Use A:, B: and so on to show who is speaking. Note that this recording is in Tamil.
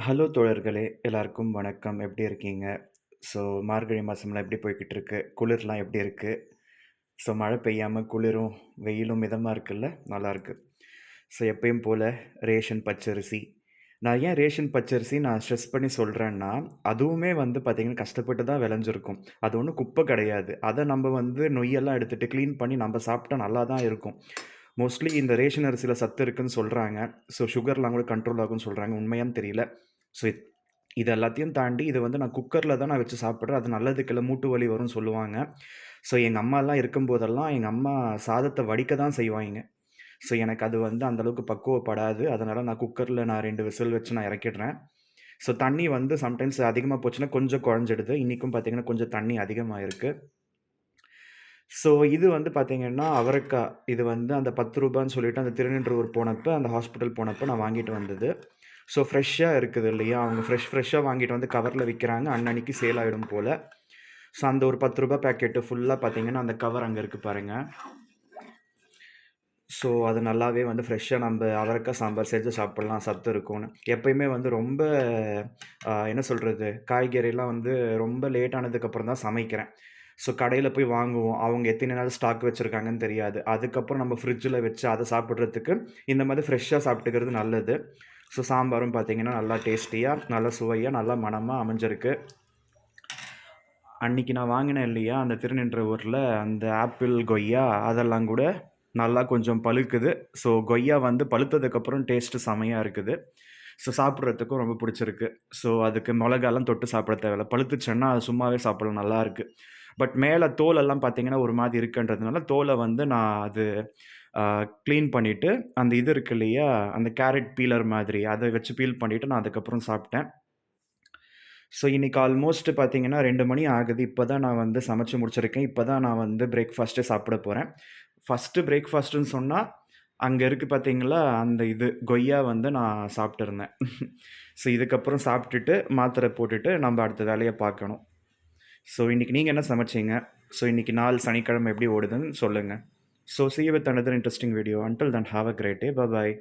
A: ஹலோ தோழர்களே! எல்லாருக்கும் வணக்கம். எப்படி இருக்கீங்க? ஸோ மார்கழி மாசம்லாம் எப்படி போய்க்கிட்டு இருக்கு? குளிர்லாம் எப்படி இருக்கு? ஸோ மழை பெய்யாம குளிரும், வெயிலும் மிதமா இருக்குல்ல? நல்லாருக்கு. ஸோ எப்பயும் போல ரேஷன் பச்சரிசி. நான் ஏன் ரேஷன் பச்சரிசி நான் ஸ்ட்ரெஸ் பண்ணி சொல்றேன்னா, அதுவுமே வந்து பார்த்தீங்கன்னா, கஷ்டப்பட்டு தான் விளைஞ்சிருக்கும். அது ஒண்ணும் குப்பை கிடையாது. அத நம்ப வந்து நொய்யெல்லாம் எடுத்துட்டு கிளீன் பண்ணி நம்ப சாப்பிட்டா நல்லா தான் இருக்கும். மோஸ்ட்லி இந்த ரேஷன் அரிசியில சத்து இருக்குன்னு சொல்றாங்க. ஸோ சுகர்லாம் கூட கண்ட்ரோல் ஆகும்ன்னு சொல்றாங்க. உண்மையான்னு தெரியல. ஸோ இது எல்லாத்தையும் தாண்டி இது வந்து நான் குக்கர்ல தான் நான் வச்சு சாப்பிடுறேன். அது நல்லதுக்கு இல்ல, மூட்டு வலி வரும்ன்னு சொல்லுவாங்க. ஸோ எங்க அம்மாலாம் இருக்கும்போதெல்லாம், எங்க அம்மா சாதத்த வடிக்க தான் செய்வாய்ங்க. ஸோ எனக்கு அது வந்து அந்த அளவுக்கு பக்குவப்படாது. அதனால நான் குக்கர்ல 2 விசில் வச்சு நான் இறக்கிடுறேன். ஸோ தண்ணி வந்து சம்டைம்ஸ் அதிகமா போச்சுன்னா கொஞ்சம் குழஞ்சிடுது. இன்னைக்கும் பார்த்தீங்கன்னா, கொஞ்சம் தண்ணி அதிகமா இருக்கு. ஸோ இது வந்து பார்த்தீங்கன்னா, அவரைக்கா. இது வந்து அந்த ரூ. 10ன்னு சொல்லிட்டு அந்த திருநின்றவூர் போனப்ப, அந்த ஹாஸ்பிட்டல் போனப்ப நான் வாங்கிட்டு வந்தது. ஸோ ஃப்ரெஷ்ஷா இருக்குது இல்லையா? அவங்க ஃப்ரெஷ்ஷா வாங்கிட்டு வந்து கவர்ல விக்கிறாங்க. அன்னன்னைக்கு சேல் ஆயிடும் போல. ஸோ அந்த ஒரு ரூ. 10 பாக்கெட்டு ஃபுல்லா பார்த்தீங்கன்னா, அந்த கவர் அங்க இருக்கு பாருங்க. ஸோ அது நல்லாவே வந்து ஃப்ரெஷ்ஷா நம்ப அவரக்கா சாம்பார் செஞ்சு சாப்பிடலாம், சத்து இருக்கும்னு. எப்பயுமே வந்து ரொம்ப என்ன சொல்றது? காய்கறிலாம் வந்து ரொம்ப லேட் ஆனதுக்கப்புறம் தான் சமைக்கிறேன். ஸோ கடையில போய் வாங்குவோம். அவங்க எத்தன நாள் ஸ்டாக் வச்சிருக்காங்கன்னு தெரியாது. அதுக்கப்புறம் நம்ம ஃப்ரிட்ஜில வச்சு அத சாப்பிடுறதுக்கு, இந்த மாதிரி ஃப்ரெஷ்ஷா சாப்பிட்டுக்கிறது நல்லது. ஸோ சாம்பாரும் பார்த்தீங்கன்னா, நல்லா டேஸ்டியா, நல்லா சுவையா, நல்லா மணமா அமைஞ்சிருக்கு. அன்னைக்கு நான் வாங்கினேன் இல்லையா, அந்த திருநின்றவூர்ல அந்த ஆப்பிள், கொய்யா அதெல்லாம் கூட நல்லா கொஞ்சம் பழுக்குது. ஸோ கொய்யா வந்து பழுத்ததுக்கப்புறம் டேஸ்ட்டு செமையா இருக்குது. ஸோ சாப்பிடுறதுக்கும் ரொம்ப புடிச்சிருக்கு. ஸோ அதுக்கு மொளகாலாம் தொட்டு சாப்பிட தேவையில்ல. பழுத்துச்சுன்னா, அது சும்மாவே சாப்பிடலாம் நல்லாருக்கு. பட் மேல தோலெல்லாம் பார்த்தீங்கன்னா, ஒரு மாரி இருக்குன்றதுனால, தோல வந்து நான் அது அ கிளீன் பண்ணிட்டு, அந்த இது இருக்கு இல்லையா, அந்த கேரட் பீலர் மாதிரி, அத வச்சு பீல் பண்ணிட்டு நான் அதுக்கப்புறம் சாப்பிட்டேன். ஸோ இன்னைக்கு ஆல்மோஸ்ட் பார்த்தீங்கன்னா 2 மணி ஆகுது. இப்ப தான் நான் வந்து சமைச்சு முடிச்சிருக்கேன். இப்ப தான் நான் வந்து பிரேக்ஃபாஸ்ட்டே சாப்பிட போறேன். ஃபர்ஸ்ட்டு பிரேக்ஃபாஸ்ட்டுன்னு சொன்னா, அங்க இருக்கு பார்த்தீங்களா, அந்த இது கொய்யா வந்து நான் சாப்பிட்டுருந்தேன். ஸோ இதுக்கப்புறம் சாப்பிட்டுட்டு, மாத்திரை போட்டுட்டு நம்ப அடுத்த வேலைய பார்க்கணும். ஸோ இன்னைக்கு நீங்க என்ன சமைச்சீங்க? ஸோ இன்னைக்கு நாள் சனிக்கிழமை எப்படி ஓடுதுன்னு சொல்லுங்க. So see you with another interesting video. Until then, have a great day. Bye bye.